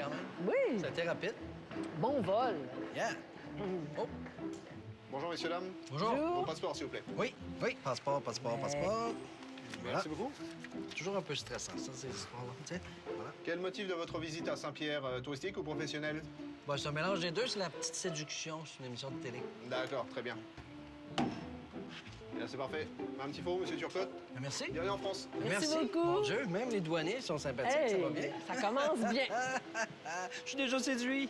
quand même. Oui. Ça a été rapide. Bon vol. Yeah. Oh, Bonjour, messieurs, dames. bonjour. Vos passeports, s'il vous plaît. Oui, passeport. Merci beaucoup. Toujours un peu stressant, ça, ces histoires-là. Tu sais, voilà. Quel motif de votre visite à Saint-Pierre, touristique ou professionnel? Bon, c'est un mélange des deux, c'est La Petite Séduction, c'est une émission de télé. D'accord, très bien. Et là, c'est parfait. Un petit faux, monsieur Turcotte. Merci. Bienvenue en France. Merci beaucoup. Mon Dieu, même les douaniers sont sympathiques, Hey, ça va bien. ça commence bien. Je suis déjà séduit.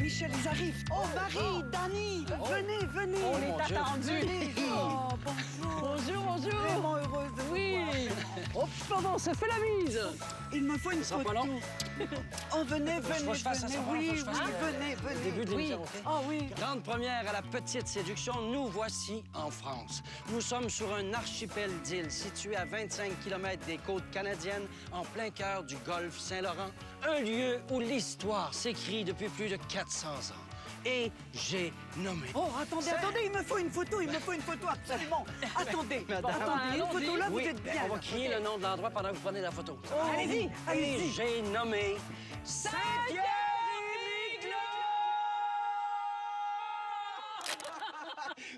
Michel, ils arrivent. Oh, Marie, Dani, venez. On mon est Dieu. attendus. Oh, bonjour. Bonjour. Vraiment heureuse de vous Oui. voir. Oh, pardon, ça fait la mise. Il me faut une sera photo. pas long. Oh, venez. Faut que je fasse ça, ça va, Oui, faut que je fasse ça. venez. Début de l'émission, OK? Oh, oui. Grande première à La Petite Séduction, nous voici en France. Nous sommes sur un archipel d'îles situé à 25 km des côtes canadiennes, en plein cœur du golfe Saint-Laurent, un lieu où l'histoire s'écrit depuis plus de 400 ans. Et j'ai nommé... Oh, attendez, il me faut une photo, absolument. Attendez, Madame. une photo là, vous Oui, êtes bien. on va crier le nom de l'endroit pendant que vous prenez la photo. Allez-y. Et j'ai nommé Saint-Pierre-et-Miquelon!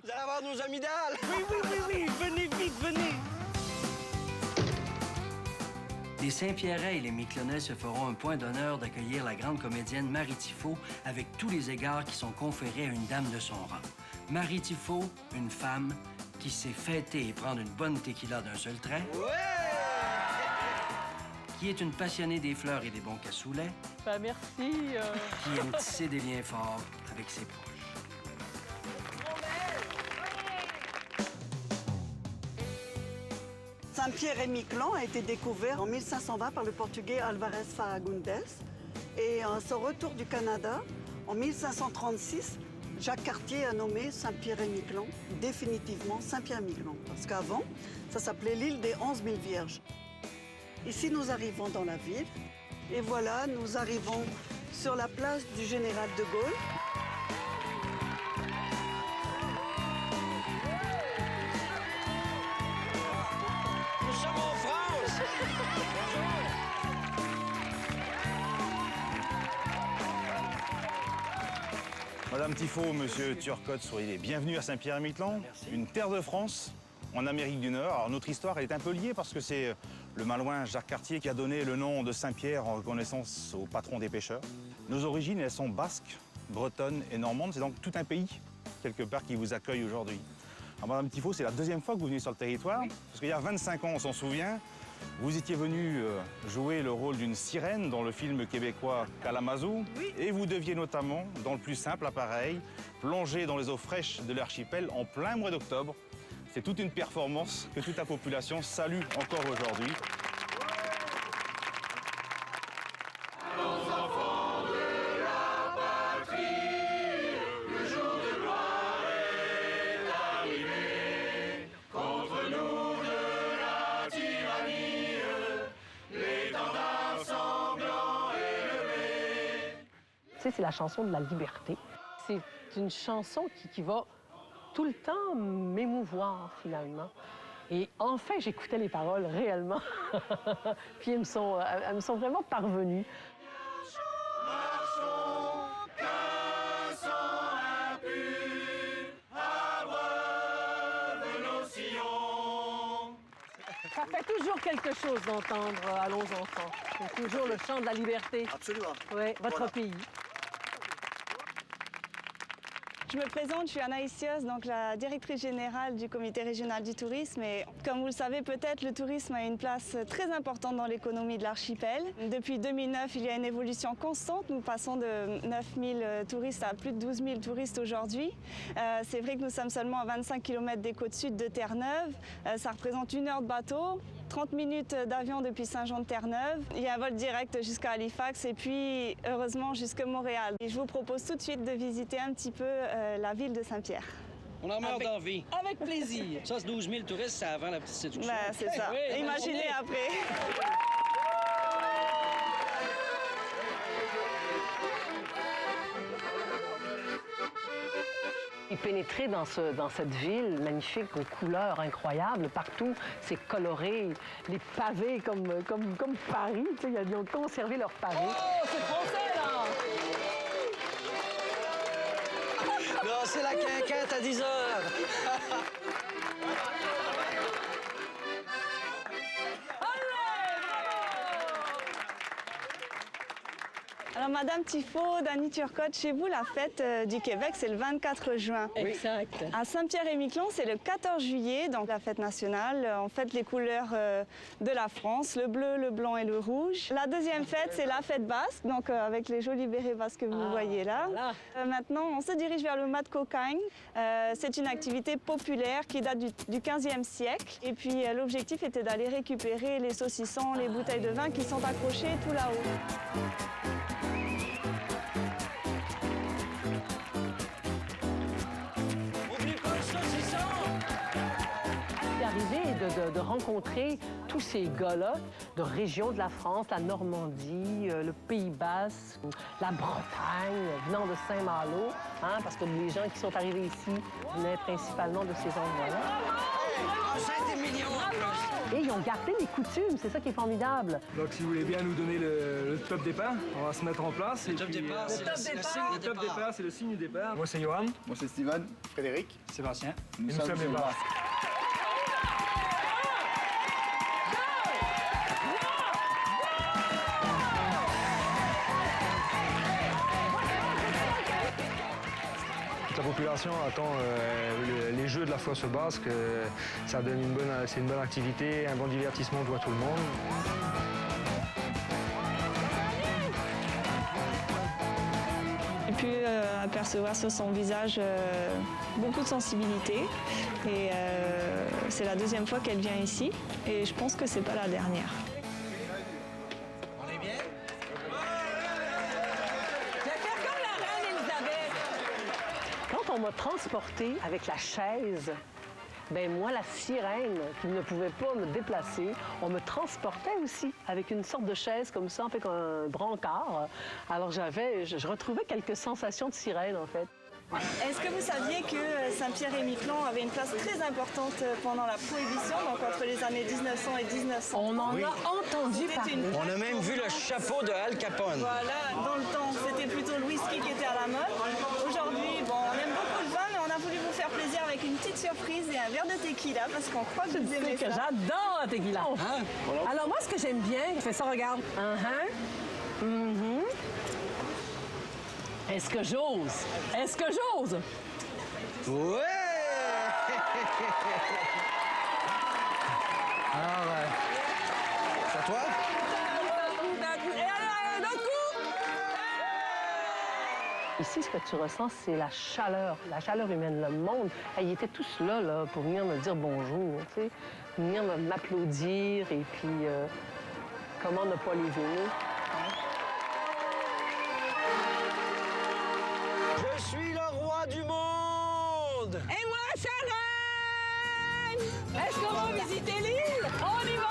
Vous allez avoir nos amygdales. Oui, venez vite, venez. Les Saint-Pierrais et les Miquelonnais se feront un point d'honneur d'accueillir la grande comédienne Marie Tifo avec tous les égards qui sont conférés à une dame de son rang. Marie Tifo, une femme qui sait fêter et prendre une bonne tequila d'un seul trait. Qui est une passionnée des fleurs et des bons cassoulets. Ben, merci. Qui aime tisser des liens forts avec ses proches. Saint-Pierre-et-Miquelon a été découvert en 1520 par le Portugais Alvarez Fagundes. Et à son retour du Canada, en 1536, Jacques Cartier a nommé Saint-Pierre-et-Miquelon définitivement Saint-Pierre-et-Miquelon. Parce qu'avant, ça s'appelait l'île des 11 000 Vierges. Ici, nous arrivons dans la ville. Et voilà, nous arrivons sur la place du Général de Gaulle. Nous sommes en France! Madame Tifo, Monsieur Turcotte, soyez les bienvenus à Saint-Pierre-et-Miquelon, une terre de France en Amérique du Nord. Alors notre histoire, elle est un peu liée parce que c'est le malouin Jacques Cartier qui a donné le nom de Saint-Pierre en reconnaissance au patron des pêcheurs. Nos origines, elles sont basques, bretonnes et normandes. C'est donc tout un pays, quelque part, qui vous accueille aujourd'hui. Alors Madame Tifo, c'est la deuxième fois que vous venez sur le territoire, parce qu'il y a 25 ans, on s'en souvient, vous étiez venu jouer le rôle d'une sirène dans le film québécois Kalamazoo. Oui. Et vous deviez notamment, dans le plus simple appareil, plonger dans les eaux fraîches de l'archipel en plein mois d'octobre. C'est toute une performance que toute la population salue encore aujourd'hui. Tu sais, c'est la chanson de la liberté. C'est une chanson qui va tout le temps m'émouvoir, finalement. Et enfin, j'écoutais les paroles réellement. Puis elles me sont vraiment parvenues. Ça fait toujours quelque chose d'entendre « Allons enfants ». C'est toujours le chant de la liberté. Absolument. Oui, votre pays. Je me présente, je suis Anaïs Sios, donc la directrice générale du comité régional du tourisme. Et comme vous le savez peut-être, le tourisme a une place très importante dans l'économie de l'archipel. Depuis 2009, il y a une évolution constante. Nous passons de 9 000 touristes à plus de 12 000 touristes aujourd'hui. C'est vrai que nous sommes seulement à 25 km des côtes sud de Terre-Neuve. Ça représente 1 heure de bateau. 30 minutes d'avion depuis Saint-Jean-de-Terre-Neuve. Il y a un vol direct jusqu'à Halifax et puis, heureusement, jusqu'à Montréal. Et je vous propose tout de suite de visiter un petit peu la ville de Saint-Pierre. On en meurt d'envie. Avec plaisir. Ça, c'est 12 000 touristes, c'est avant La Petite Séduction. Ben, c'est ça. Oui, Imaginez imaginez. après. Et pénétrer dans cette ville magnifique aux couleurs incroyables, partout, c'est coloré, les pavés comme Paris, tu sais, ils ont conservé leurs pavés. Oh, c'est français, là! Non, c'est la quinquette à 10 heures. Alors, Madame Tifo, Dany Turcotte, chez vous, la fête du Québec, c'est le 24 juin. Exact. À Saint-Pierre-et-Miquelon, c'est le 14 juillet, donc la fête nationale. On fête les couleurs de la France, le bleu, le blanc et le rouge. La deuxième fête, c'est la fête basque, donc avec les jolis bérets basques que vous voyez là. Voilà. Maintenant, on se dirige vers le mat cocagne. C'est une activité populaire qui date du 15e siècle. Et puis, l'objectif était d'aller récupérer les saucissons, les bouteilles de vin qui sont accrochées tout là-haut. Arrivé de rencontrer tous ces gars-là de régions de la France, la Normandie, le Pays Basque, la Bretagne, venant de Saint-Malo, hein, parce que les gens qui sont arrivés ici venaient principalement de ces endroits-là. Saint-Émilion en plus. Et ils ont gardé les coutumes, c'est ça qui est formidable. Donc, si vous voulez bien nous donner le top départ, on va se mettre en place. Le top départ, c'est le signe Le de top départ. départ, c'est le signe du départ. Moi, c'est Johan. Moi, c'est Steven. Frédéric. Sébastien. Nous Et nous sommes les les Basques. La population attend les jeux de la fosse basque. Ça donne c'est une bonne activité, un bon divertissement pour tout le monde. Et puis apercevoir sur son visage beaucoup de sensibilité. Et c'est la deuxième fois qu'elle vient ici. Et je pense que c'est pas la dernière. On est bien? Quand on m'a transportée avec la chaise, ben moi, la sirène, qui ne pouvait pas me déplacer, on me transportait aussi avec une sorte de chaise comme ça, en fait, un brancard. Alors je retrouvais quelques sensations de sirène, en fait. Est-ce que vous saviez que Saint-Pierre-et-Miquelon avait une place très importante pendant la Prohibition, donc entre les années 1900 et 1900? On en a entendu parler. On a même vu le chapeau de Al Capone. Voilà, dans le temps, c'était plutôt le whisky qui était à la mode. Aujourd'hui, bon, on aime beaucoup le vin, mais on a voulu vous faire plaisir avec une petite surprise et un verre de tequila, parce qu'on croit que vous aimez Que ça. j'adore la tequila. Hein? Alors moi, ce que j'aime bien, je fais ça, regarde. Est-ce que j'ose? Est-ce que j'ose? Ouais! C'est à toi? Ici, ce que tu ressens, c'est la chaleur humaine. Le monde, ils étaient tous là pour venir me dire bonjour, tu sais, venir m'applaudir et puis comment ne pas les aimer. Je suis le roi du monde! Et moi, Sharon! Est-ce qu'on va visiter l'île? On y va!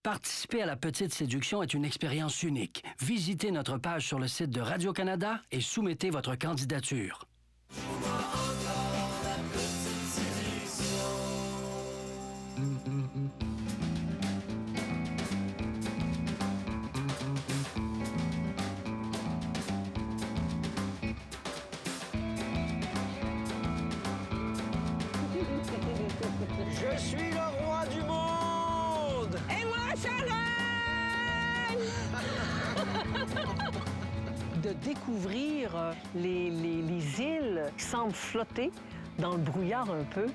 Participer à la Petite Séduction est une expérience unique. Visitez notre page sur le site de Radio-Canada et soumettez votre candidature. Je suis le roi du monde! Et moi, Sharon! De découvrir les îles qui semblent flotter dans le brouillard un peu,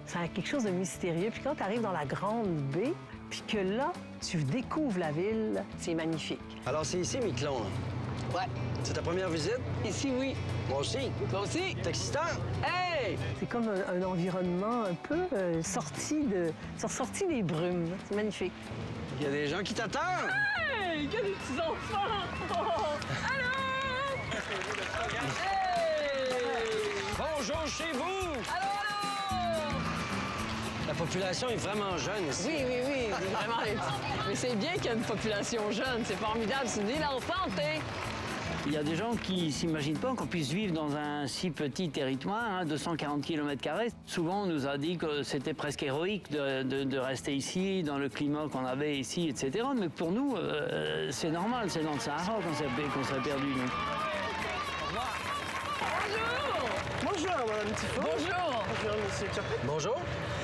ça a quelque chose de mystérieux. Puis quand tu arrives dans la grande baie, puis que là, tu découvres la ville, c'est magnifique. Alors, c'est ici, Miquelon, là? Ouais. C'est ta première visite? Ici, oui. Moi aussi. Toi aussi. C'est excitant? Hey! C'est comme un environnement un peu sorti des brumes. C'est magnifique. Il y a des gens qui t'attendent! Hey! Il y a des petits enfants! Oh! Allô! Hey! Bonjour chez vous! Allô, allô! La population est vraiment jeune ici. Oui, oui, oui, vraiment. Mais c'est bien qu'il y ait une population jeune, c'est formidable, c'est une île enchantée. Il y a des gens qui ne s'imaginent pas qu'on puisse vivre dans un si petit territoire, 240 km². Souvent, on nous a dit que c'était presque héroïque de rester ici, dans le climat qu'on avait ici, etc. Mais pour nous, c'est normal, c'est dans le Sahara qu'on s'est perdu, nous. Bonjour, Madame Tifo. Bonjour. Bonjour, Monsieur Turcotte. Bonjour.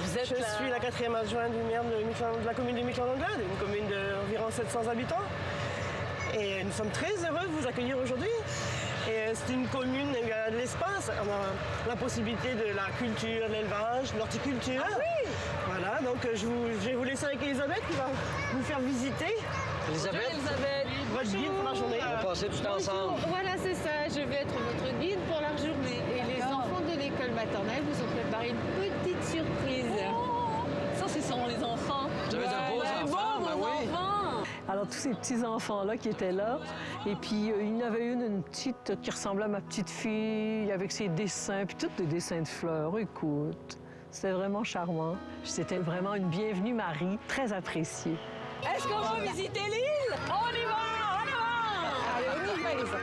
Vous êtes Je suis la 4e adjointe du maire de la commune de Miquelon-Langlade, une commune d'environ 700 habitants. Et nous sommes très heureux de vous accueillir aujourd'hui. Et c'est une commune où il y a de l'espace. On a la possibilité de la culture, de l'élevage, de l'horticulture. Ah oui! Voilà, donc je vais vous laisser avec Elisabeth qui va vous faire visiter. Elisabeth, Votre guide pour la journée. on va passer tout ensemble. Voilà, c'est ça. Je vais être votre guide pour la journée. Et les enfants de l'école maternelle vous ont préparé une petite surprise. Ça, ce sont les enfants. Vous avez de beaux enfants, ben oui. Alors, tous ces petits-enfants-là qui étaient là, et puis il y en avait une petite qui ressemblait à ma petite fille, avec ses dessins, puis tous des dessins de fleurs. Écoute, c'était vraiment charmant. C'était vraiment une bienvenue Marie, très appréciée. Est-ce qu'on va visiter l'île? On y va! On y va! Allez, on y va, les enfants.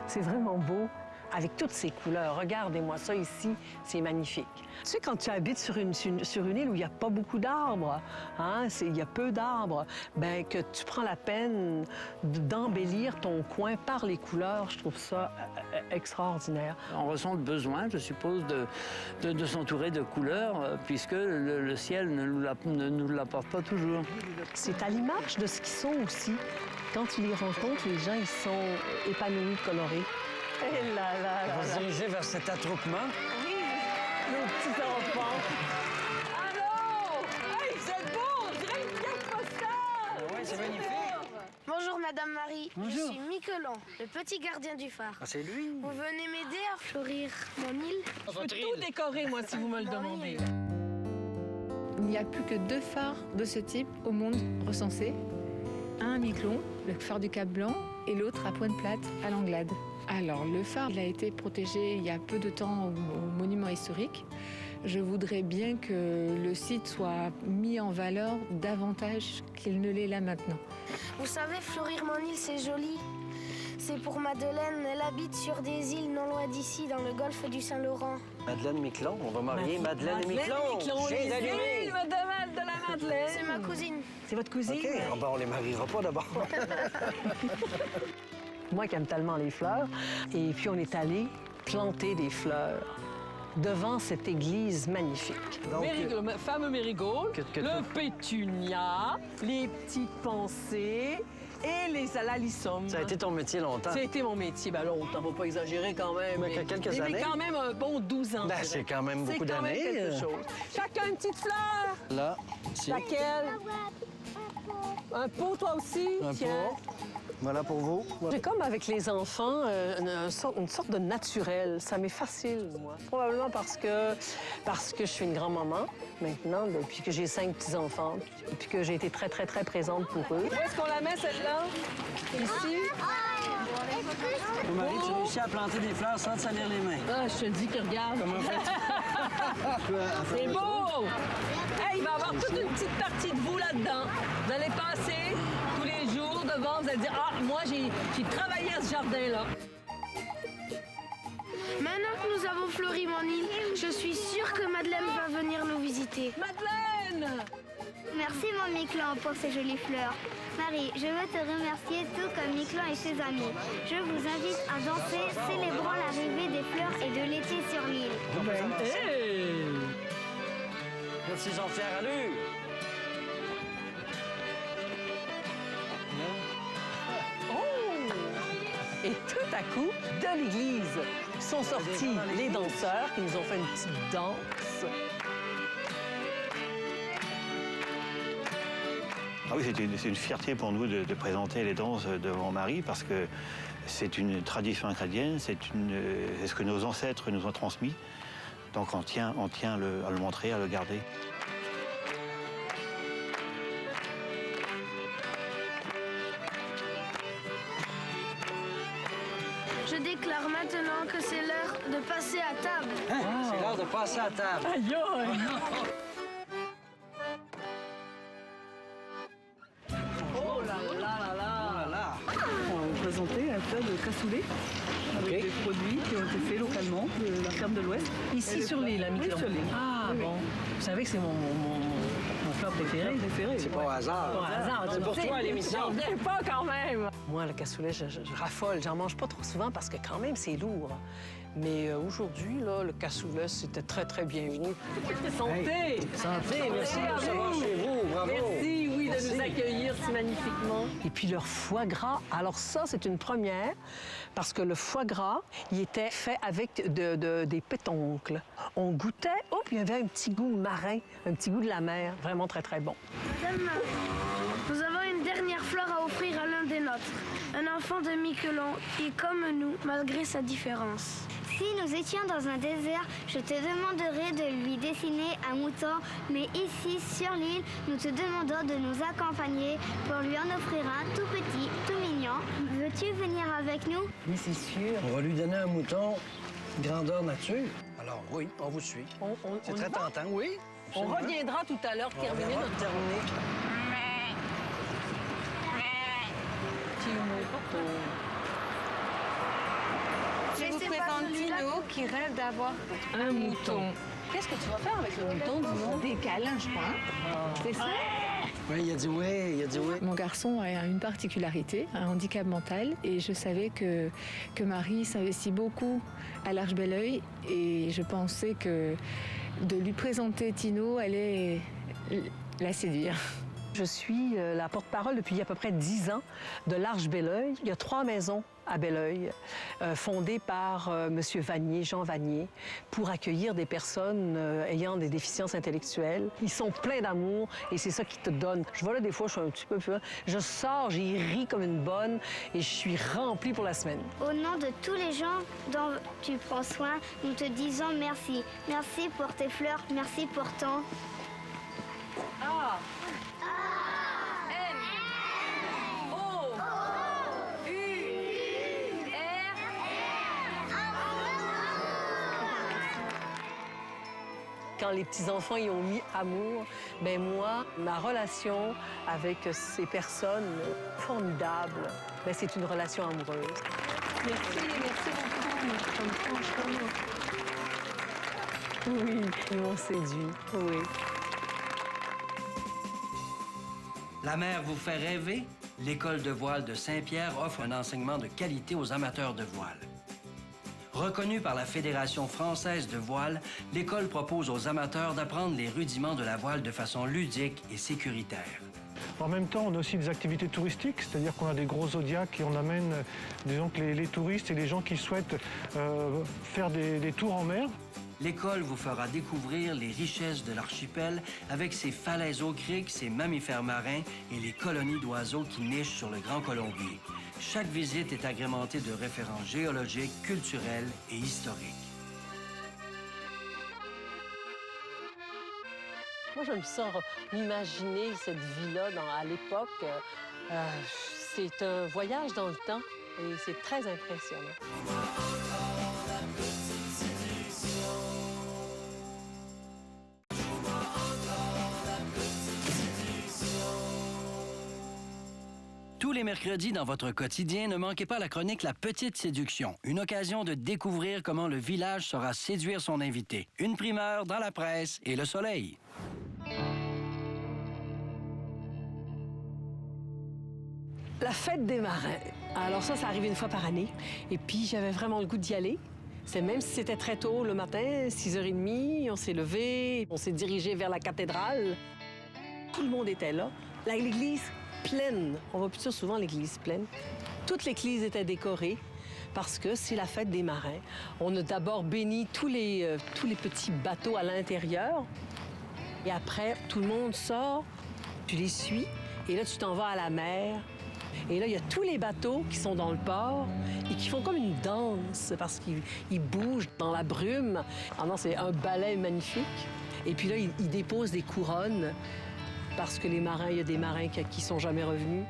C'est vraiment beau, avec toutes ces couleurs. Regardez-moi ça ici, c'est magnifique. Tu sais, quand tu habites sur une île où il n'y a pas beaucoup d'arbres, il y a peu d'arbres, ben que tu prends la peine d'embellir ton coin par les couleurs, je trouve ça extraordinaire. On ressent le besoin, je suppose, de s'entourer de couleurs, puisque le ciel ne nous l'apporte pas toujours. C'est à l'image de ce qu'ils sont aussi. Quand tu les rencontres, les gens, ils sont épanouis, colorés. Et là, là, On là, va se là. diriger vers cet attroupement. Oui, nos petits enfants. Allô! Hey, vous êtes beaux! On dirait une carte postale! Oui, c'est magnifique. Bonjour Madame Marie, Bonjour. je suis Miquelon, le petit gardien du phare. Ah, c'est lui. Vous venez m'aider à fleurir mon île? Je peux tout décorer, moi, si vous me le demandez. Il n'y a plus que 2 phares de ce type au monde recensés. Un à Miquelon, le phare du Cap Blanc, et l'autre à Pointe-Plate, à Langlade. Alors, le phare, il a été protégé il y a peu de temps au monument historique. Je voudrais bien que le site soit mis en valeur davantage qu'il ne l'est là maintenant. Vous savez, fleurir mon île, c'est joli. C'est pour Madeleine, elle habite sur des îles non loin d'ici, dans le golfe du Saint-Laurent. Madeleine Miquelon, on va marier Madeleine et Miquelon. Miquelon, Je viens d'allumer. les îles de la Madeleine. C'est ma cousine. C'est votre cousine? OK, ah ben, on les mariera pas d'abord. Moi qui aime tellement les fleurs. Et puis, on est allé planter des fleurs devant cette église magnifique. Donc, Le fameux marigold, que le pétunia, les petites pensées et les alalisums. ça a été ton métier longtemps. Ça a été mon métier. Ben longtemps, on va pas exagérer quand même. Mais quelques années. Mais quand même un bon 12 ans. Ben, je c'est dirais. quand même beaucoup C'est quand même d'années. quelque chose. Chacun une petite fleur. Là, ici. Laquelle? Un pot, toi aussi? Un Tiens. pot. Voilà pour vous. J'ai comme avec les enfants une sorte de naturel. Ça m'est facile, moi. Probablement parce que je suis une grand-maman maintenant, depuis que j'ai 5 petits-enfants, puis que j'ai été très, très, très présente pour eux. Où est-ce qu'on la met, celle-là? Ici? Marie, tu réussis à planter des fleurs sans te salir les mains. Ah, je te dis que regarde. C'est beau! Hey, il va y avoir toute une petite partie de vous là-dedans. Vous allez passer tous les jours devant, vous allez dire, ah, moi, j'ai travaillé à ce jardin-là. Maintenant que nous avons fleuri mon île, je suis sûre que Madeleine va venir nous visiter. Madeleine! Merci mon Miquelon pour ces jolies fleurs. Marie, je veux te remercier tout comme Miquelon et ses amis. Je vous invite à danser célébrant l'arrivée des fleurs et de l'été sur l'île. Hey! Regarde s'ils ont fière allure. Et tout à coup, de l'église, sont sortis les danseurs qui nous ont fait une petite danse. Ah oui, c'est une fierté pour nous de présenter les danses devant Marie parce que c'est une tradition acadienne, c'est ce que nos ancêtres nous ont transmis. Donc on tient à le montrer, à le garder. maintenant que c'est l'heure de passer à table. Hein? C'est l'heure de passer à table. Aïe, aïe. Oh là là là là là. On va vous présenter un plat de cassoulet avec des produits qui ont été faits localement de la ferme de l'Ouest. Ici sur l'île, à Miquelon. Oui, sur l'île. Ah Oui, oui. bon. Vous savez que c'est mon plat préféré. C'est pas au hasard. Pas au hasard. C'est pour toi, l'émission. J'en reviens pas quand même. Moi, le cassoulet, je raffole. J'en mange pas trop souvent parce que quand même, c'est lourd. Mais aujourd'hui, là, le cassoulet, c'était très, très bienvenu. Santé! Santé, merci de recevoir chez vous. Bravo. Merci, oui, de Merci. nous accueillir si magnifiquement. Et puis leur foie gras, alors ça, c'est une première, parce que le foie gras, il était fait avec des pétoncles. On goûtait, oh, puis il y avait un petit goût marin, un petit goût de la mer, vraiment très, très bon. Madame Marie, nous avons une dernière fleur à offrir à l'un des nôtres. Un enfant de Miquelon qui est comme nous, malgré sa différence. Si nous étions dans un désert, je te demanderais de lui dessiner un mouton, mais ici, sur l'île, nous te demandons de nous accompagner pour lui en offrir un tout petit, tout mignon. Veux-tu venir avec nous? Mais c'est sûr. On va lui donner un mouton grandeur nature. Alors oui, on vous suit. C'est très tentant, oui. On Absolument. reviendra tout à l'heure terminer verra notre terminer. Je vous présente Tino qui rêve d'avoir un mouton. Qu'est-ce que tu vas faire avec le mouton, dis-moi? Des câlins, je crois. C'est ça? Oui, il a dit oui, il a dit oui. Mon garçon a une particularité, un handicap mental, et je savais que Marie s'investit beaucoup à l'Arche Bel-Oeil, et je pensais que de lui présenter Tino allait la séduire. Je suis la porte-parole depuis à peu près 10 ans de l'Arche Bel-Oeil. Il y a 3 maisons à Bel-Oeil, fondées par M. Vanier, Jean Vanier, pour accueillir des personnes ayant des déficiences intellectuelles. Ils sont pleins d'amour et c'est ça qui te donne. Je vois là, des fois, je suis un petit peu plus... Je sors, j'y ris comme une bonne et je suis remplie pour la semaine. Au nom de tous les gens dont tu prends soin, nous te disons merci. Merci pour tes fleurs, merci pour ton... Ah! Quand les petits-enfants y ont mis amour, ben moi, ma relation avec ces personnes formidables, ben c'est une relation amoureuse. Merci beaucoup. Oui, ils m'ont séduit, oui. La mer vous fait rêver? L'École de voile de Saint-Pierre offre un enseignement de qualité aux amateurs de voile. Reconnue par la Fédération française de voile, l'école propose aux amateurs d'apprendre les rudiments de la voile de façon ludique et sécuritaire. En même temps, on a aussi des activités touristiques, c'est-à-dire qu'on a des gros zodiacs et on amène, disons que les touristes et les gens qui souhaitent faire des tours en mer. L'école vous fera découvrir les richesses de l'archipel avec ses falaises au cric, ses mammifères marins et les colonies d'oiseaux qui nichent sur le Grand Colombier. Chaque visite est agrémentée de références géologiques, culturelles et historiques. Moi, je me sens m'imaginer cette vie-là à l'époque. C'est un voyage dans le temps et c'est très impressionnant. Tous les mercredis dans votre quotidien, ne manquez pas la chronique La Petite Séduction, une occasion de découvrir comment le village saura séduire son invité. Une primeur dans la presse et le soleil. La fête des marins. Alors ça arrive une fois par année. Et puis, j'avais vraiment le goût d'y aller. C'est même si c'était très tôt le matin, 6h30, on s'est levé, on s'est dirigé vers la cathédrale. Tout le monde était là. L'église pleine. On voit plus ça souvent, l'église pleine. Toute l'église était décorée parce que c'est la fête des marins. On a d'abord béni tous les petits bateaux à l'intérieur. Et après, tout le monde sort, tu les suis, et là, tu t'en vas à la mer. Et là, il y a tous les bateaux qui sont dans le port et qui font comme une danse parce qu'ils bougent dans la brume. Ah non, c'est un ballet magnifique. Et puis là, ils déposent des couronnes parce que les marins, il y a des marins qui sont jamais revenus.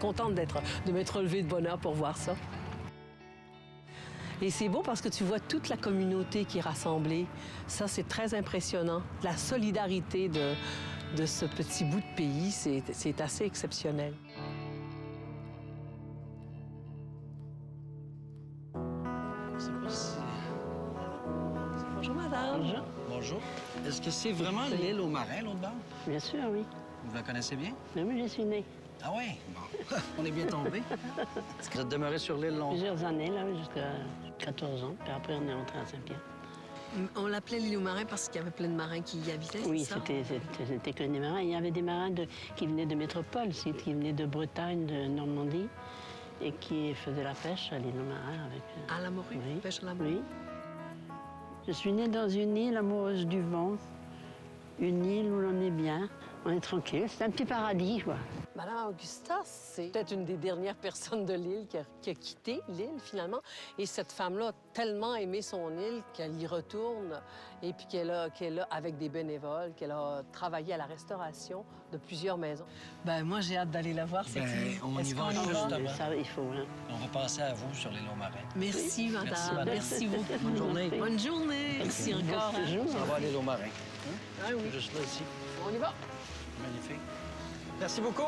contente de m'être levée de bonne heure pour voir ça. Et c'est beau parce que tu vois toute la communauté qui est rassemblée. Ça, c'est très impressionnant. La solidarité de ce petit bout de pays, c'est assez exceptionnel. Je sais pas si... Bonjour, madame. Bonjour. Bonjour. Est-ce que c'est vraiment l'île aux marins, l'autre bord? Bien sûr, oui. Vous la connaissez bien? Oui, j'y suis née. Ah oui? Bon. On est bien tombé. Est-ce que vous êtes demeuré sur l'île longtemps? Plusieurs années, là, jusqu'à 14 ans. Puis après, on est rentré à Saint-Pierre. On l'appelait l'île aux marins parce qu'il y avait plein de marins qui y habitaient, Oui, c'est ça? c'était que des marins. Il y avait des marins qui venaient de métropole, qui venaient de Bretagne, de Normandie, et qui faisaient la pêche à l'île aux marins. Avec, à la morue? Oui. Pêche à la morue? Oui. Je suis née dans une île amoureuse du vent, une île où l'on est bien, on est tranquille. C'est un petit paradis, quoi. Madame Augusta, c'est peut-être une des dernières personnes de l'île qui a quitté l'île, finalement. Et cette femme-là a tellement aimé son île qu'elle y retourne et puis qu'elle a, avec des bénévoles, qu'elle a travaillé à la restauration de plusieurs maisons. Ben moi, j'ai hâte d'aller la voir, cette île. On y Est-ce va qu'on justement. Ça, il faut, hein. On va passer à vous sur l'île aux marins. Merci, madame. Merci, madame. Merci beaucoup. Bonne journée. Bonne journée. Merci encore. Hein? On va à l'île aux marins. Ah oui. Juste là, ici. On y va. Magnifique. Merci beaucoup.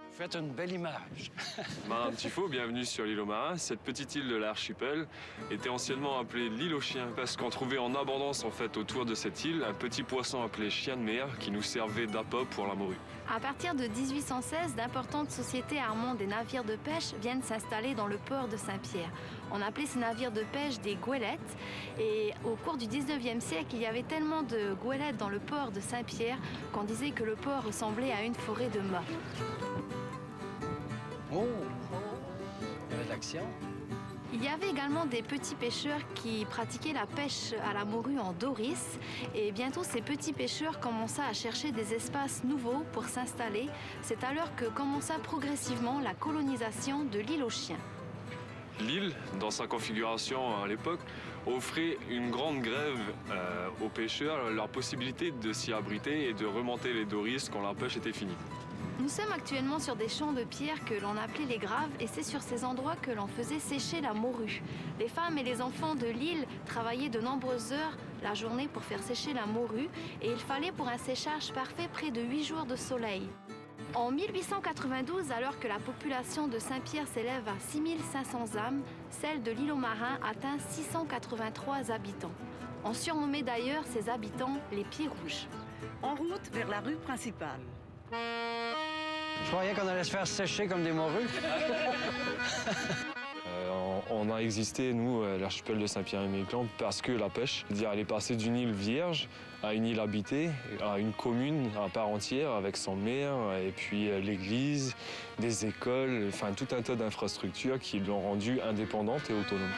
Vous faites une belle image. Madame Tifo, bienvenue sur l'île aux marins. Cette petite île de l'archipel était anciennement appelée l'île aux chiens parce qu'on trouvait en abondance en fait autour de cette île un petit poisson appelé chien de mer qui nous servait d'appât pour la morue. À partir de 1816, d'importantes sociétés armant des navires de pêche viennent s'installer dans le port de Saint-Pierre. On appelait ces navires de pêche des goélettes. Et au cours du 19e siècle, il y avait tellement de goélettes dans le port de Saint-Pierre qu'on disait que le port ressemblait à une forêt de mâts. Oh! Il y avait de l'action. Il y avait également des petits pêcheurs qui pratiquaient la pêche à la morue en Doris. Et bientôt, ces petits pêcheurs commençaient à chercher des espaces nouveaux pour s'installer. C'est alors que commença progressivement la colonisation de l'île aux chiens. L'île, dans sa configuration à l'époque, offrait une grande grève aux pêcheurs, leur possibilité de s'y abriter et de remonter les Doris quand la pêche était finie. Nous sommes actuellement sur des champs de pierre que l'on appelait les graves et c'est sur ces endroits que l'on faisait sécher la morue. Les femmes et les enfants de l'île travaillaient de nombreuses heures la journée pour faire sécher la morue et il fallait pour un séchage parfait près de 8 jours de soleil. En 1892, alors que la population de Saint-Pierre s'élève à 6500 âmes, celle de l'île aux marins atteint 683 habitants. On surnommait d'ailleurs ces habitants les Pieds Rouges. En route vers la rue principale. Je croyais qu'on allait se faire sécher comme des morues. On a existé, nous, l'archipel de Saint-Pierre-et-Miquelon, parce que la pêche, c'est-à-dire elle est passée d'une île vierge à une île habitée, à une commune à part entière, avec son maire, et puis l'église, des écoles, enfin tout un tas d'infrastructures qui l'ont rendue indépendante et autonome.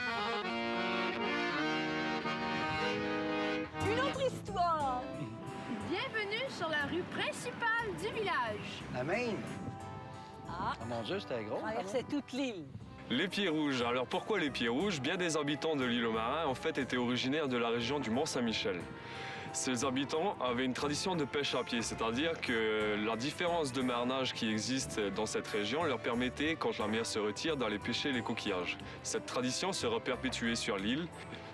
Une autre histoire. Bienvenue sur la rue principale du village. La Maine. Ah, mon Dieu, c'était gros. traversait toute l'île. Les Pieds Rouges. Alors pourquoi les Pieds Rouges? Bien des habitants de l'île aux marins en fait étaient originaires de la région du Mont-Saint-Michel. Ces habitants avaient une tradition de pêche à pied, c'est-à-dire que la différence de marnage qui existe dans cette région leur permettait, quand la mer se retire, d'aller pêcher les coquillages. Cette tradition sera perpétuée sur l'île,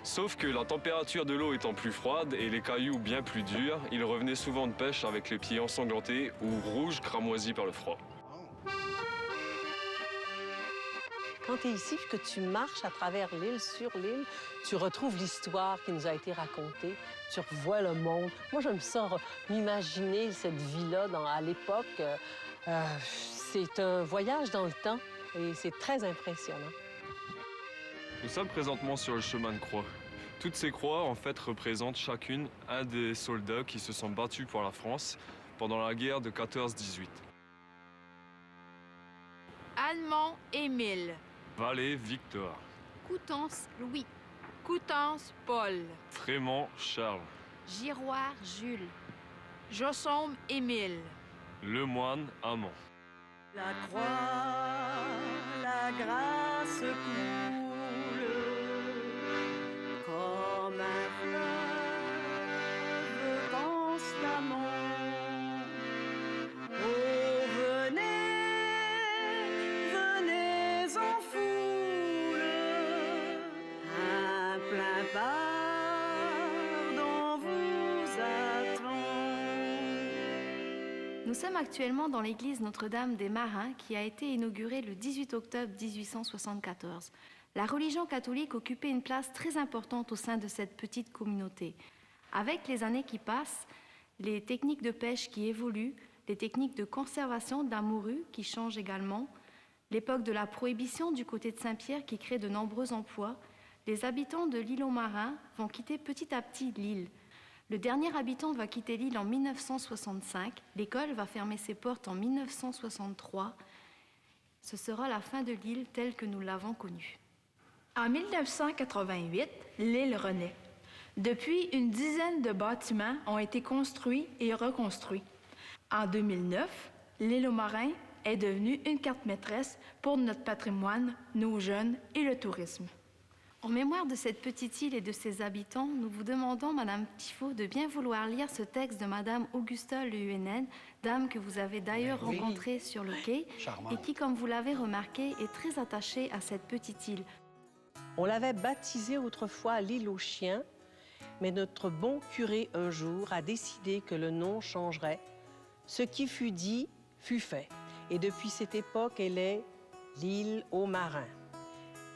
sauf que la température de l'eau étant plus froide et les cailloux bien plus durs, ils revenaient souvent de pêche avec les pieds ensanglantés ou rouges cramoisis par le froid. Quand tu es ici et que tu marches à travers l'île, sur l'île, tu retrouves l'histoire qui nous a été racontée. Tu revois le monde. Moi, j'aime ça, m'imaginer cette vie-là à l'époque. C'est un voyage dans le temps et c'est très impressionnant. Nous sommes présentement sur le chemin de croix. Toutes ces croix, en fait, représentent chacune un des soldats qui se sont battus pour la France pendant la guerre de 14-18. Allemand Émile. Vallée Victor. Coutances Louis. Coutances Paul. Frémont Charles. Giroir Jules. Jossaume Émile. Lemoine Amand. La croix, la grâce coule comme un fleuve constamment. Oh, venez, venez en foule, un plein pardon vous attend. Nous sommes actuellement dans l'église Notre-Dame des Marins qui a été inaugurée le 18 octobre 1874. La religion catholique occupait une place très importante au sein de cette petite communauté. Avec les années qui passent, les techniques de pêche qui évoluent, les techniques de conservation de la morue qui changent également, l'époque de la prohibition du côté de Saint-Pierre qui crée de nombreux emplois, les habitants de l'île aux Marins vont quitter petit à petit l'île. Le dernier habitant va quitter l'île en 1965. L'école va fermer ses portes en 1963. Ce sera la fin de l'île telle que nous l'avons connue. En 1988, l'île renaît. Depuis, une dizaine de bâtiments ont été construits et reconstruits. En 2009, l'île aux Marins est devenue une carte maîtresse pour notre patrimoine, nos jeunes et le tourisme. En mémoire de cette petite île et de ses habitants, nous vous demandons, Madame Tifo, de bien vouloir lire ce texte de Madame Augusta Leuenen, dame que vous avez d'ailleurs rencontrée sur le quai et qui, comme vous l'avez remarqué, est très attachée à cette petite île. On l'avait baptisée autrefois l'île aux chiens, mais notre bon curé un jour a décidé que le nom changerait. Ce qui fut dit fut fait. Et depuis cette époque, elle est l'île aux Marins.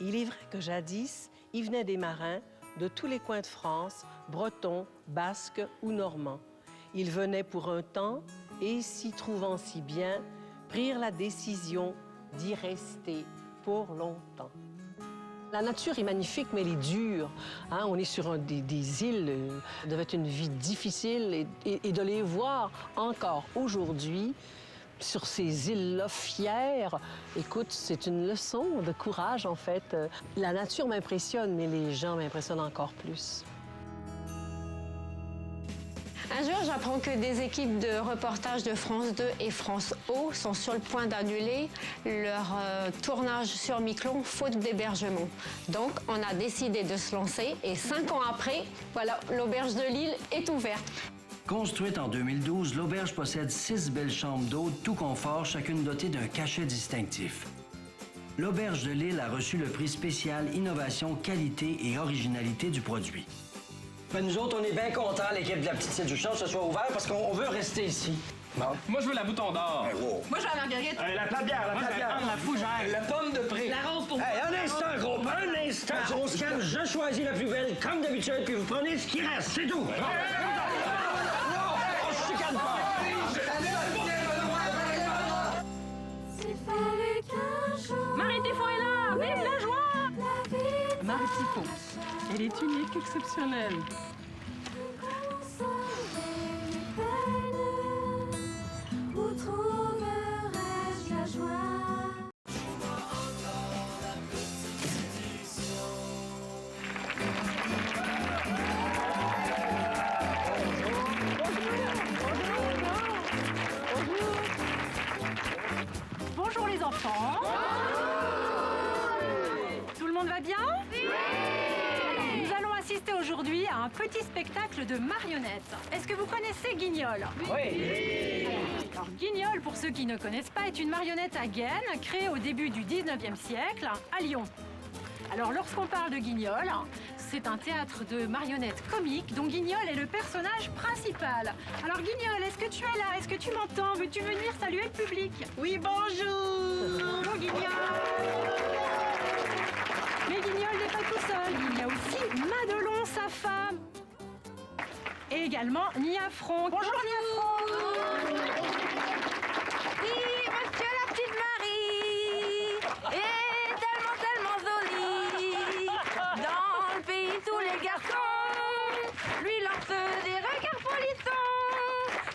Il est vrai que jadis, il venait des marins de tous les coins de France, bretons, basques ou normands. Ils venaient pour un temps et, s'y trouvant si bien, prirent la décision d'y rester pour longtemps. La nature est magnifique, mais elle est dure. Hein? On est sur des îles, ça devait être une vie difficile et de les voir encore aujourd'hui sur ces îles-là fières, écoute, c'est une leçon de courage, en fait. La nature m'impressionne, mais les gens m'impressionnent encore plus. Un jour, j'apprends que des équipes de reportage de France 2 et France O sont sur le point d'annuler leur tournage sur Miquelon, faute d'hébergement. Donc, on a décidé de se lancer et 5 ans après, voilà, l'auberge de Lille est ouverte. Construite en 2012, l'auberge possède 6 belles chambres d'hôtes, tout confort, chacune dotée d'un cachet distinctif. L'auberge de Lille a reçu le prix spécial Innovation, Qualité et Originalité du produit. Ben nous autres, on est bien contents, l'équipe de la Petite Séduction, que ce soit ouvert parce qu'on veut rester ici. Bon. Moi, je veux la bouton d'or. Moi, je veux la marguerite. La plate bière, la plate bière. La fougère. La pomme de pré. La rose pour un instant, gros, un instant. On se calme, je choisis la plus belle, comme d'habitude, puis vous prenez ce qui reste, c'est tout. On se chicane pas. Marie Tifo est là. Vive la joie. Marie Tifo, elle est unique, exceptionnelle. Où trouverai-je la joie? Bonjour les enfants. Tout le monde va bien? Nous allons assister aujourd'hui à un petit spectacle de marionnettes. Est-ce que vous connaissez Guignol? Oui. Alors, Guignol, pour ceux qui ne connaissent pas, est une marionnette à gaine créée au début du 19e siècle à Lyon. Alors, lorsqu'on parle de Guignol, c'est un théâtre de marionnettes comiques dont Guignol est le personnage principal. Alors, Guignol, est-ce que tu es là? Est-ce que tu m'entends? Veux-tu venir saluer le public? Oui, bonjour! Bonjour, Guignol! Mais Guignol n'est pas tout seul. Il y a aussi Madelon, sa femme. Et également Niafron. Bonjour, Niafron! Oui, monsieur la petite Marie est tellement, tellement jolie. Dans le pays, tous les garçons lui lancent des regards polissants.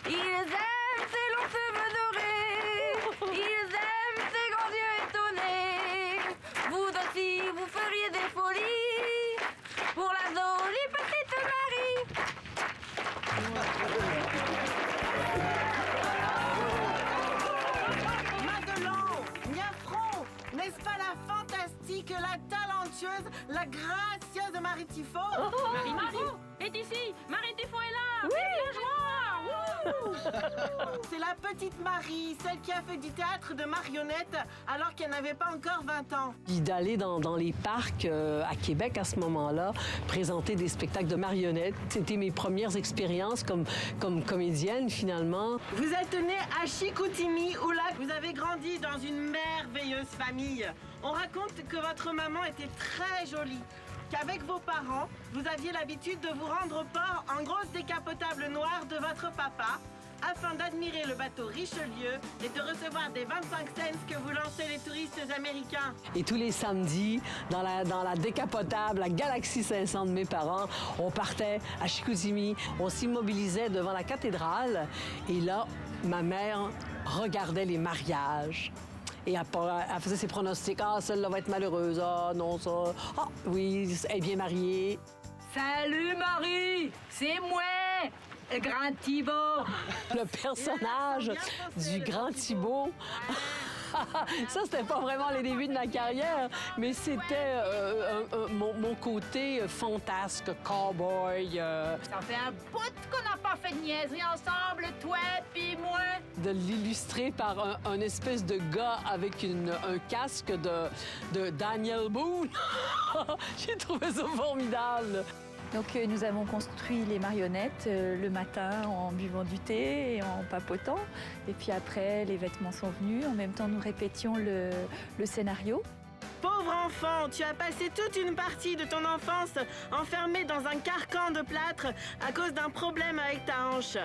Ils aiment ses longs cheveux dorés. Ils aiment ses grands yeux étonnés. Vous aussi, vous feriez des folies pour la jolie petite Marie. Madelon, Tifo. Marie Tifo est ici. Marie Tifo est là. Vive la joie. C'est la petite Marie, celle qui a fait du théâtre de marionnettes alors qu'elle n'avait pas encore 20 ans. Puis d'aller dans les parcs à Québec à ce moment-là, présenter des spectacles de marionnettes. C'était mes premières expériences comme comédienne, finalement. Vous êtes née à Chicoutimi, au lac. Vous avez grandi dans une merveilleuse famille. On raconte que votre maman était très jolie, qu'avec vos parents, vous aviez l'habitude de vous rendre au port en grosse décapotable noire de votre papa, afin d'admirer le bateau Richelieu et de recevoir des 25 cents que vous lancez les touristes américains. Et tous les samedis, dans la décapotable, la Galaxy 500 de mes parents, on partait à Chicoutimi, on s'immobilisait devant la cathédrale et là, ma mère regardait les mariages. Et elle faisait ses pronostics. Ah, celle-là va être malheureuse. Ah, non, ça. Ah, oui, elle est bien mariée. Salut Marie, c'est moi, le grand Thibault. Le personnage du grand Thibault. Ça, c'était pas vraiment les débuts de ma carrière, mais c'était mon côté fantasque, cowboy. Ça fait un bout qu'on n'a pas fait de niaiserie ensemble, toi puis moi. De l'illustrer par un espèce de gars avec un casque de Daniel Boone. J'ai trouvé ça formidable. Donc nous avons construit les marionnettes le matin en buvant du thé et en papotant. Et puis après, les vêtements sont venus. En même temps, nous répétions le scénario. Pauvre enfant, tu as passé toute une partie de ton enfance enfermé dans un carcan de plâtre à cause d'un problème avec ta hanche.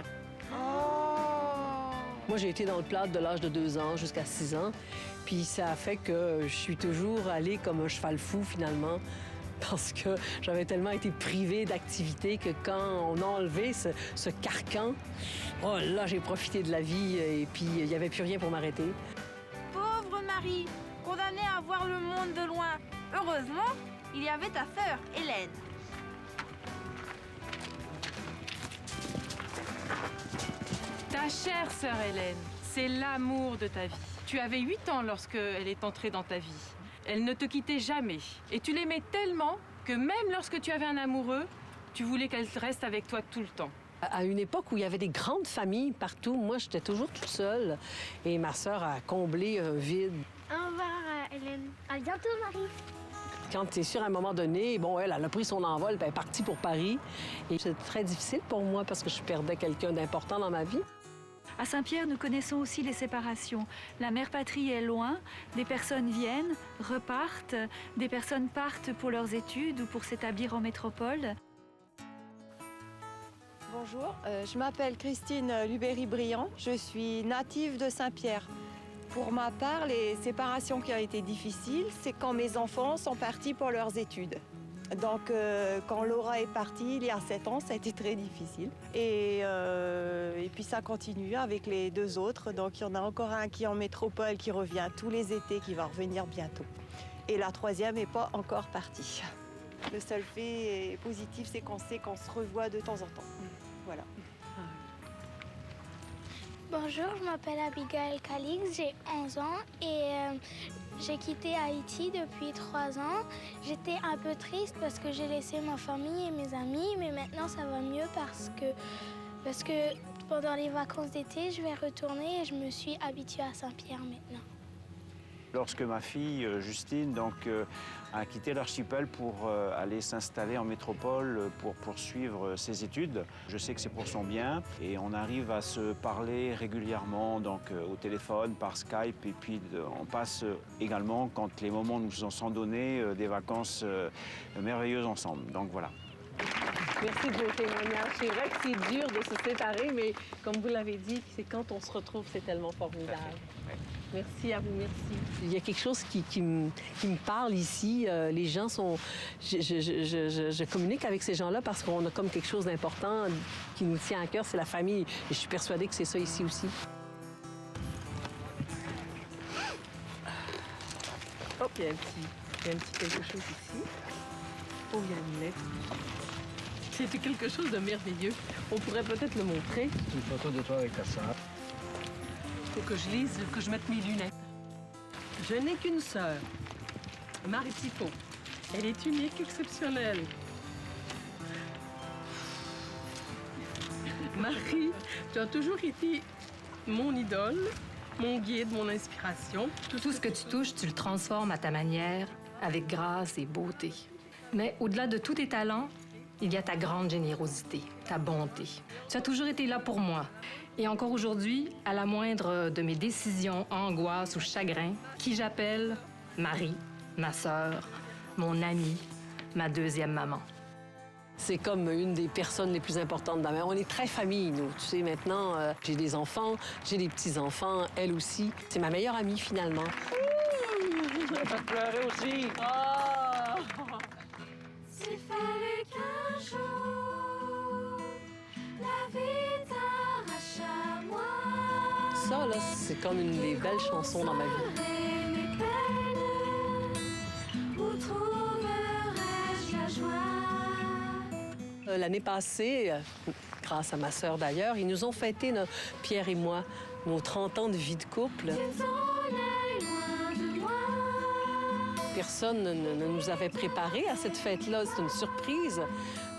Moi, j'ai été dans le plâtre de l'âge de 2 ans jusqu'à 6 ans. Puis ça a fait que je suis toujours allée comme un cheval fou, finalement. Parce que j'avais tellement été privée d'activité que quand on a enlevé ce carcan, oh là, j'ai profité de la vie et puis il n'y avait plus rien pour m'arrêter. Pauvre Marie, condamnée à voir le monde de loin. Heureusement, il y avait ta sœur, Hélène. Ta chère sœur Hélène, c'est l'amour de ta vie. Tu avais 8 ans lorsqu'elle est entrée dans ta vie. Elle ne te quittait jamais. Et tu l'aimais tellement que même lorsque tu avais un amoureux, tu voulais qu'elle reste avec toi tout le temps. À une époque où il y avait des grandes familles partout, moi, j'étais toujours toute seule. Et ma sœur a comblé un vide. Au revoir, Hélène. À bientôt, Marie. Quand tu es sûr, à un moment donné, bon, elle a pris son envol, puis elle est partie pour Paris. Et c'était très difficile pour moi parce que je perdais quelqu'un d'important dans ma vie. À Saint-Pierre, nous connaissons aussi les séparations. La mère patrie est loin, des personnes viennent, repartent, des personnes partent pour leurs études ou pour s'établir en métropole. Bonjour, je m'appelle Christine Lubéry-Briand, je suis native de Saint-Pierre. Pour ma part, les séparations qui ont été difficiles, c'est quand mes enfants sont partis pour leurs études. Donc, quand Laura est partie, il y a 7 ans, ça a été très difficile. Et puis, ça continue avec les 2 autres. Donc, il y en a encore un qui est en métropole, qui revient tous les étés, qui va revenir bientôt. Et la 3e n'est pas encore partie. Le seul fait positif, c'est qu'on sait qu'on se revoit de temps en temps. Voilà. Bonjour, je m'appelle Abigail Calix, j'ai 11 ans et j'ai quitté Haïti depuis 3 ans. J'étais un peu triste parce que j'ai laissé ma famille et mes amis, mais maintenant ça va mieux parce que pendant les vacances d'été, je vais retourner et je me suis habituée à Saint-Pierre maintenant. Lorsque ma fille Justine a quitté l'archipel pour aller s'installer en métropole pour poursuivre ses études, je sais que c'est pour son bien et on arrive à se parler régulièrement au téléphone, par Skype et puis on passe également, quand les moments nous en sont donnés, des vacances merveilleuses ensemble. Donc voilà. Merci de vos témoignages. C'est vrai que c'est dur de se séparer, mais comme vous l'avez dit, c'est quand on se retrouve, c'est tellement formidable. Merci à vous, merci. Il y a quelque chose qui me parle ici. Les gens sont... Je communique avec ces gens-là parce qu'on a comme quelque chose d'important qui nous tient à cœur, c'est la famille. Et je suis persuadée que c'est ça ici aussi. Hop, il y a un petit quelque chose ici. Oh, il y a une lettre. C'était quelque chose de merveilleux. On pourrait peut-être le montrer. Une photo de toi avec ta sœur. Il faut que je lise, que je mette mes lunettes. Je n'ai qu'une sœur, Marie Tifo. Elle est unique, exceptionnelle. Marie, tu as toujours été mon idole, mon guide, mon inspiration. Tout ce que tu touches, tu le transformes à ta manière, avec grâce et beauté. Mais au-delà de tous tes talents, il y a ta grande générosité, ta bonté. Tu as toujours été là pour moi. Et encore aujourd'hui, à la moindre de mes décisions, angoisses ou chagrins, qui j'appelle Marie, ma sœur, mon amie, ma deuxième maman. C'est comme une des personnes les plus importantes dans ma vie. On est très famille, nous. Tu sais, maintenant, j'ai des enfants, j'ai des petits-enfants, elle aussi. C'est ma meilleure amie, finalement. Tu m'as fait pleurer aussi. Ah! S'il fallait qu'un jour la vie t'arrache à moi. Ça, là, c'est comme une des belles chansons dans ma vie. Mes peines, où trouverais-je la joie? L'année passée, grâce à ma sœur d'ailleurs, ils nous ont fêté, Pierre et moi, nos 30 ans de vie de couple. Personne ne nous avait préparé à cette fête-là. C'est une surprise.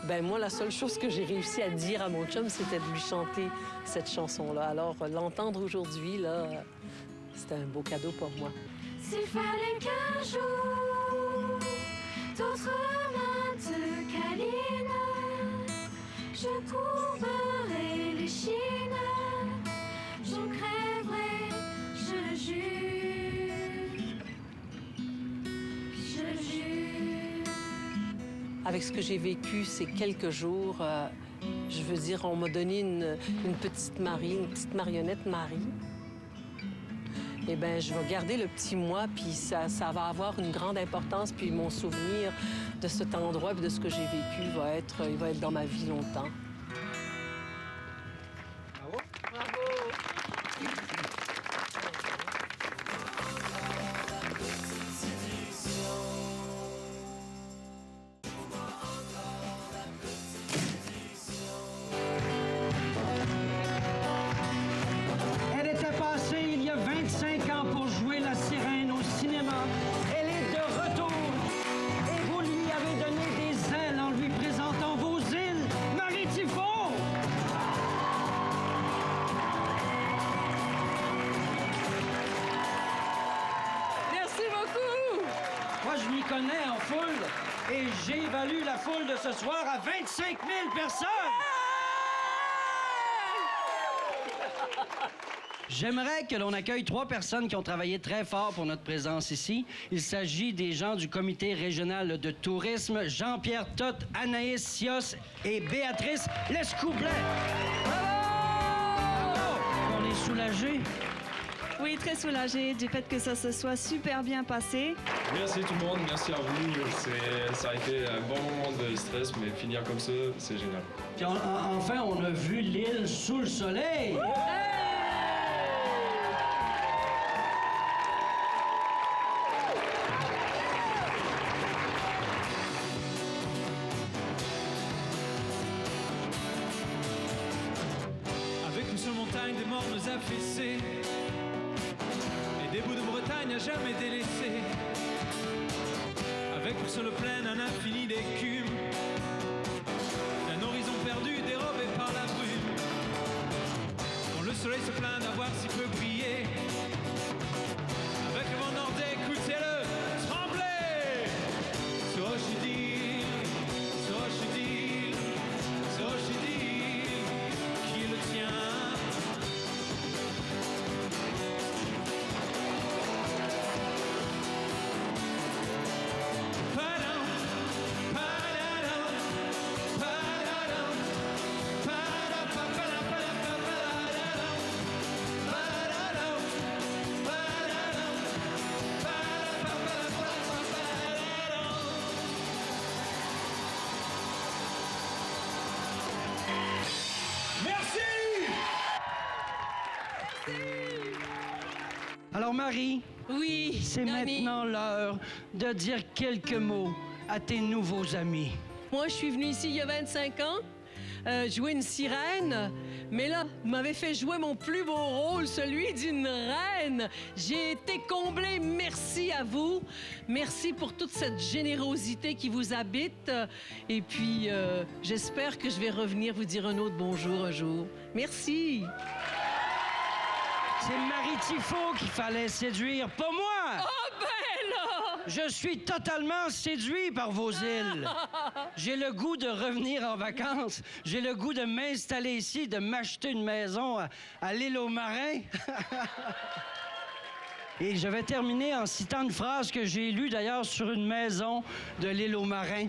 Ben moi, la seule chose que j'ai réussi à dire à mon chum, c'était de lui chanter cette chanson-là. Alors, l'entendre aujourd'hui, là, c'était un beau cadeau pour moi. S'il fallait qu'un jour d'autres mains te câlinent, je courberai les chines, j'en crèverai, je le jure, je le jure. Avec ce que j'ai vécu ces quelques jours, je veux dire, on m'a donné une petite Marie, une petite marionnette Marie. Eh bien, je vais garder le petit moi, puis ça va avoir une grande importance, puis mon souvenir de cet endroit et de ce que j'ai vécu il va être dans ma vie longtemps. Bravo. Bravo. Elle était passée il y a 25 ans pour jouer la sirène au cinéma. Elle est de retour. Et vous lui avez donné des ailes en lui présentant vos îles. Marie Tifo! Merci beaucoup! Moi, je m'y connais en foule. Et j'évalue la foule de ce soir à 25 000 personnes. J'aimerais que l'on accueille 3 personnes qui ont travaillé très fort pour notre présence ici. Il s'agit des gens du comité régional de tourisme, Jean-Pierre Toth, Anaïs Sios et Béatrice Lescoublet. Bravo! On est soulagés. Oui, très soulagée du fait que ça se soit super bien passé. Merci tout le monde, merci à vous. Ça a été un bon moment de stress, mais finir comme ça, c'est génial. Puis enfin, on a vu l'île sous le soleil. Avec nous sur montagne, des morts nous affaissés. Et des bouts de Bretagne à jamais délaissés. Avec nous sur le plain un infini d'écume. Un horizon perdu dérobé par la brume. Quand le soleil se plaint d'avoir si peu brillé. Avec le vent nordais, écoutez-le trembler. Ce rocher d'île, ce rocher d'île, ce rocher d'île qui le tient. Alors Marie, oui, c'est maintenant l'heure de dire quelques mots à tes nouveaux amis. Moi, je suis venue ici il y a 25 ans. jouer une sirène. Mais là, vous m'avez fait jouer mon plus beau rôle, celui d'une reine. J'ai été comblée. Merci à vous. Merci pour toute cette générosité qui vous habite. Et puis, j'espère que je vais revenir vous dire un autre bonjour un jour. Merci. C'est Marie Tifo qu'il fallait séduire, pas moi! Oh ben là! Je suis totalement séduit par vos îles. J'ai le goût de revenir en vacances. J'ai le goût de m'installer ici, de m'acheter une maison à l'île aux Marins. Et je vais terminer en citant une phrase que j'ai lue d'ailleurs sur une maison de l'île aux Marins.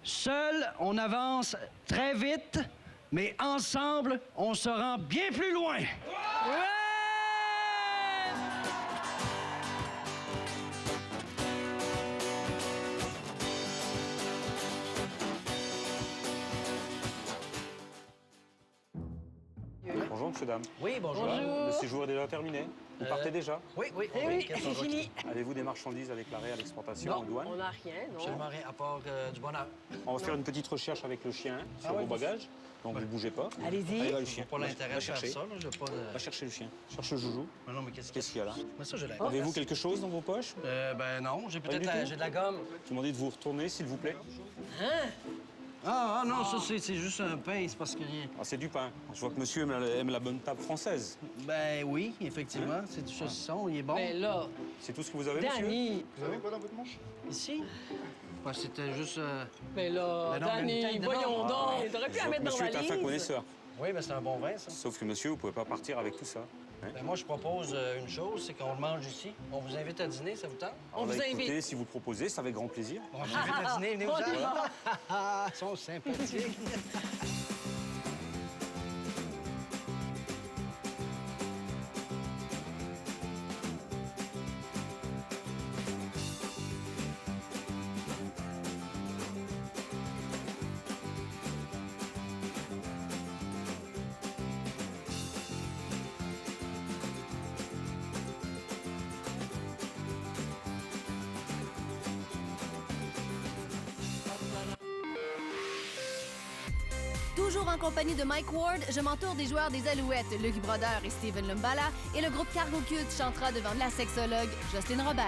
Seul, on avance très vite, mais ensemble, on se rend bien plus loin. Ouais! Bonjour, monsieur, dame. Oui, bonjour. Le séjour est déjà terminé. Vous partez déjà? Oui, oui. Eh oui, c'est fini. Avez-vous des marchandises à déclarer à l'exportation Non. en douane? On n'a rien, non? Absolument rien, à part du bonheur. On va faire une petite recherche avec le chien sur vos bagages. Donc, vous ne bougez pas. Allez-y. Allez, va, le chien. Pas l'intérêt Va de faire chercher. ça, là. Je veux pas de... Va chercher le chien. Cherche le joujou. Mais non, mais qu'est-ce qu'il y a là? Mais ça, je l'ai. Avez-vous quelque chose dans vos poches? Ben non, j'ai Pas du peut-être tout? j'ai de la gomme. Je vous demande de vous retourner, s'il vous plaît. Hein? Ah non, ça, c'est juste un pain, c'est parce que... Ah, c'est du pain. Je vois que monsieur aime la bonne table française. Ben oui, effectivement, c'est du saucisson, il est bon. Ben là... C'est tout ce que vous avez, monsieur? Danny! Vous avez quoi dans votre manche? Ici? Ben, c'était juste... Mais là, Ben non, mais une Danny, bouteille de voyons vin. donc! T'aurais pu la mettre dans Monsieur la est un fin valise. connaisseur. Oui, ben c'est un bon vin, ça. Sauf que monsieur, vous pouvez pas partir avec tout ça. Hein? Ben moi, je propose une chose, c'est qu'on le mange ici. On vous invite à dîner, ça vous tente? On vous invite. Écoutez, si vous le proposez, c'est avec grand plaisir. On vous invite à dîner, venez vous en. Ils sont sympathiques. Toujours en compagnie de Mike Ward, je m'entoure des joueurs des Alouettes, Luc Brodeur et Steven Lumbala, et le groupe Cargo Cute chantera devant la sexologue Jocelyne Robert.